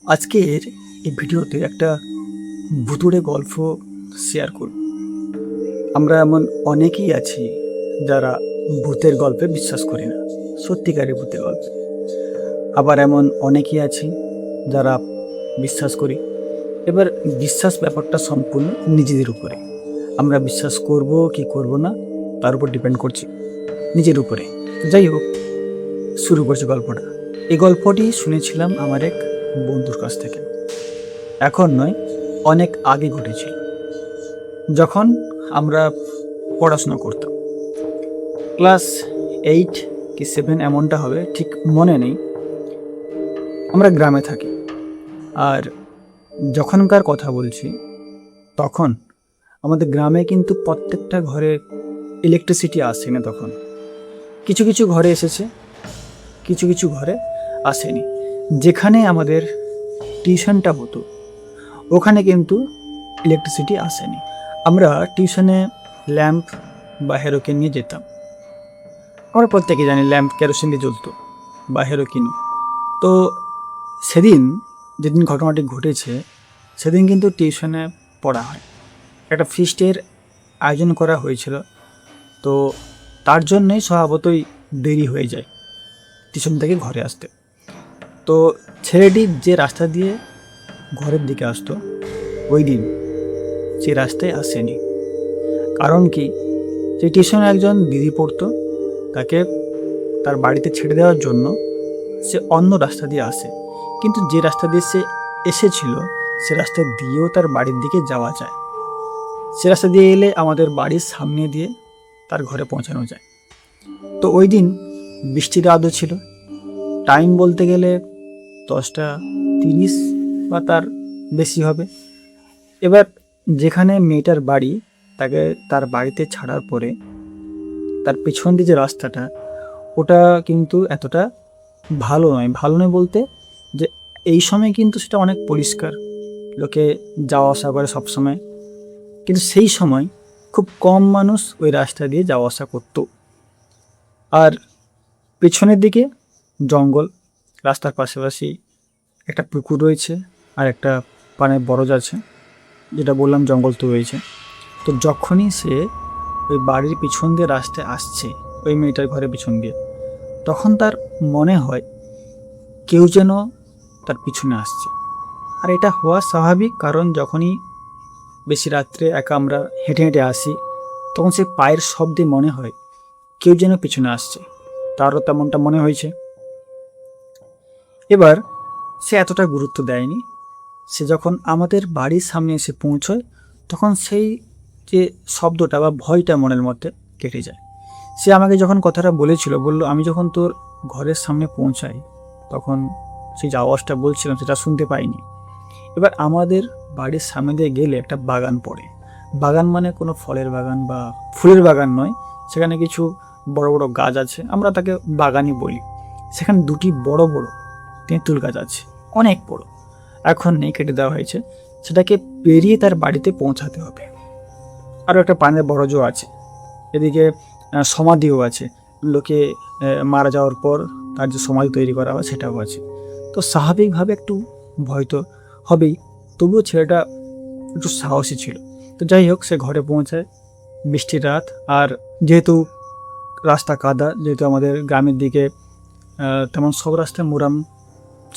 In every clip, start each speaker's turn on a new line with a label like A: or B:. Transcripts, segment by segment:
A: আজকের এই ভিডিওতে একটা ভুতুড়ে গল্প শেয়ার করব। আমরা এমন অনেকেই আছি যারা ভূতের গল্পে বিশ্বাস করি না, সত্যিকারের ভূতের গল্পে। আবার এমন অনেকেই আছি যারা বিশ্বাস করি। এবার বিশ্বাস ব্যাপারটা সম্পূর্ণ নিজেদের উপরে। আমরা বিশ্বাস করব কি করব না তার উপর ডিপেন্ড করছি, নিজের উপরে। যাই হোক, শুরু করছি গল্পটা। এই গল্পটি শুনেছিলাম আমার এক বন্ধুর কাছ থেকে। এখন নয়, অনেক আগে ঘটেছিল, যখন আমরা পড়াশোনা করতাম। ক্লাস 8 কি 7 এমনটা হবে, ঠিক মনে নেই। আমরা গ্রামে থাকি, আর যখনকার কথা বলছি তখন আমাদের গ্রামে কিন্তু প্রত্যেকটা ঘরে ইলেকট্রিসিটি আসে না। তখন কিছু কিছু ঘরে এসেছে, কিছু কিছু ঘরে আসেনি। যেখানে আমাদের টিউশনটা হতো ওখানে কিন্তু ইলেকট্রিসিটি আসেনি। আমরা টিউশনে ল্যাম্প বা হেরোকিন নিয়ে যেতাম। আমরা প্রত্যেকে জানি ল্যাম্প কেরোসিন দিয়ে জ্বলতো বা হেরোকিন। তো সেদিন, যেদিন ঘটনাটি ঘটেছে, সেদিন কিন্তু টিউশনে পড়া হয়। একটা ফিস্টের আয়োজন করা হয়েছিল, তো তার জন্যই স্বভাবতই দেরি হয়ে যায় টিউশন থেকে ঘরে আসতে। তো ছেলেটি যে রাস্তা দিয়ে ঘরের দিকে আসতো, ওই দিন সে রাস্তায় আসেনি। কারণ কি, যে টিউশনে একজন দিদি পড়তো, তাকে তার বাড়িতে ছেড়ে দেওয়ার জন্য সে অন্য রাস্তা দিয়ে আসে। কিন্তু যে রাস্তা দিয়ে সে এসেছিল সে রাস্তা দিয়েও তার বাড়ির দিকে যাওয়া যায়। সে রাস্তা দিয়ে এলে আমাদের বাড়ির সামনে দিয়ে তার ঘরে পৌঁছানো যায়। তো ওই দিন বৃষ্টির আদৌ ছিল। টাইম বলতে গেলে 10টা 30 বা তার বেশি হবে। এবার যেখানে মেয়েটার বাড়ি, তাকে তার বাড়িতে ছাড়ার পরে তার পেছন দিয়ে যে রাস্তাটা, ওটা কিন্তু এতটা ভালো নয়। ভালো নয় বলতে, যে এই সময় কিন্তু সেটা অনেক পরিষ্কার, লোকে যাওয়া আসা করে সব সময়। কিন্তু সেই সময় খুব কম মানুষ ওই রাস্তা দিয়ে যাওয়া আসা করত। আর পেছনের দিকে জঙ্গল, রাস্তার পাশাপাশি একটা পুকুর রয়েছে, আর একটা পানের বরজ আছে। যেটা বললাম, জঙ্গল তো রয়েছে। তো যখনই সে ওই বাড়ির পিছন দিয়ে রাস্তায় আসছে, ওই মেয়েটার ঘরের পিছন দিয়ে, তখন তার মনে হয় কেউ যেন তার পিছনে আসছে। আর এটা হওয়া স্বাভাবিক, কারণ যখনই বেশি রাত্রে একা আমরা হেঁটে হেঁটে আসি, তখন সে পায়ের শব্দে মনে হয় কেউ যেন পিছনে আসছে। তারও তেমনটা মনে হয়েছে। এবার সে এতটা গুরুত্ব দেয়নি। সে যখন আমাদের বাড়ির সামনে এসে পৌঁছয়, তখন সেই যে শব্দটা বা ভয়টা মনের মধ্যে কেটে যায়। সে আমাকে যখন কথাটা বলেছিল, বলল, আমি যখন তোর ঘরের সামনে পৌঁছাই তখন সেই যে আওয়াজটা বলছিলাম সেটা শুনতে পাইনি। এবার আমাদের বাড়ির সামনে দিয়ে গেলে একটা বাগান পড়ে। বাগান মানে কোনো ফলের বাগান বা ফুলের বাগান নয়, সেখানে কিছু বড় বড় গাছ আছে, আমরা তাকে বাগানই বলি। সেখানে দুটি বড় বড় তেঁতুল গাছ আছে, অনেক বড়। এখন নেই, কেটে দেওয়া হয়েছে। সেটাকে পেরিয়ে তার বাড়িতে পৌঁছাতে হবে। আরও একটা পানের বরজও আছে। এদিকে সমাধিও আছে, লোকে মারা যাওয়ার পর তার যে সমাধি তৈরি করা হয় সেটাও আছে। তো স্বাভাবিকভাবে একটু ভয় তো হবেই, তবুও ছেলেটা একটু সাহসী ছিল। তো যাই হোক, সে ঘরে পৌঁছায়। বৃষ্টির রাত, আর যেহেতু রাস্তা কাদা, যেহেতু আমাদের গ্রামের দিকে তেমন সব রাস্তায় মুরাম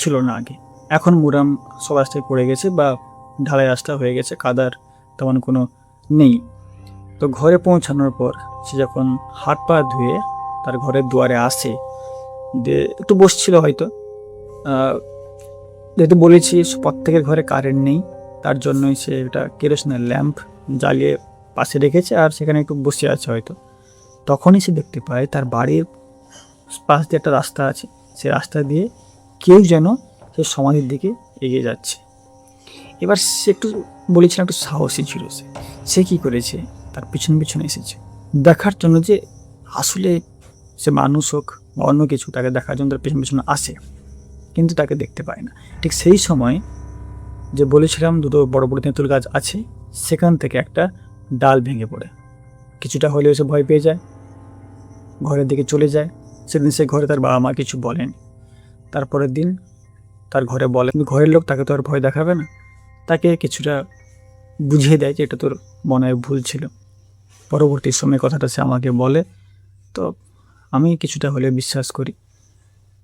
A: ছিল না আগে। এখন মুরাম সব রাস্তায় পড়ে গেছে বা ঢালাই রাস্তা হয়ে গেছে, কাদার তেমন কোনো নেই। তো ঘরে পৌঁছানোর পর সে যখন হাত পা ধুয়ে তার ঘরের দুয়ারে আসে, যে একটু বসছিল হয়তো। যেহেতু বলেছি প্রত্যেকের ঘরে কারেন্ট নেই, তার জন্যই সে একটা কেরোসিনের ল্যাম্প জ্বালিয়ে পাশে রেখেছে, আর সেখানে একটু বসে আছে হয়তো। তখনই সে দেখতে পায় তার বাড়ির পাশ দিয়ে একটা রাস্তা আছে, সে রাস্তা দিয়ে কেউ যেন সে সমাধির দিকে এগিয়ে যাচ্ছে। এবার সে একটু, বলেছিলাম, একটু সাহসী ছিল। সে কী করেছে, তার পিছনে পিছনে এসেছে দেখার জন্য যে আসলে সে মানুষ হোক বা অন্য কিছু, তাকে দেখার জন্য তার পিছনে পিছনে আসে, কিন্তু তাকে দেখতে পায় না। ঠিক সেই সময়, যে বলেছিলাম দুটো বড় বড় তেঁতুল গাছ আছে, সেখান থেকে একটা ডাল ভেঙে পড়ে। কিছুটা হলেও সে ভয় পেয়ে যায়, ঘরের দিকে চলে যায়। সেদিন সে ঘরে তার বাবা মা কিছু বলেন। তারপরের দিন তার ঘরে বলে, কিন্তু ঘরের লোক তাকে তো আর ভয় দেখাবে না, তাকে কিছুটা বুঝিয়ে দেয় যে এটা তোর মনের ভুল ছিল। পরবর্তী সময়ে কথাটা সে আমাকে বলে, তো আমি কিছুটা হলে বিশ্বাস করি।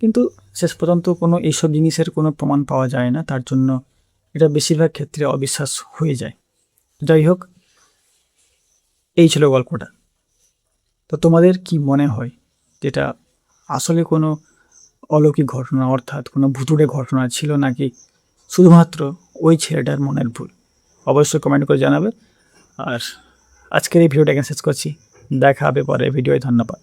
A: কিন্তু শেষ পর্যন্ত কোনো এইসব জিনিসের কোনো প্রমাণ পাওয়া যায় না, তার জন্য এটা বেশিরভাগ ক্ষেত্রে অবিশ্বাস হয়ে যায়। যাই হোক, এই ছিল গল্পটা। তো তোমাদের কি মনে হয়, যেটা আসলে কোনো অলৌকিক ঘটনা অর্থাৎ কোনো ভুতুড়ে ঘটনা ছিল, নাকি শুধুমাত্র ওই ছেলেটার মনের ভুল? অবশ্যই কমেন্ট করে জানাবে। আর আজকের এই ভিডিওটা এখানে শেষ করছি, দেখা হবে পরে ভিডিওয়। ধন্যবাদ।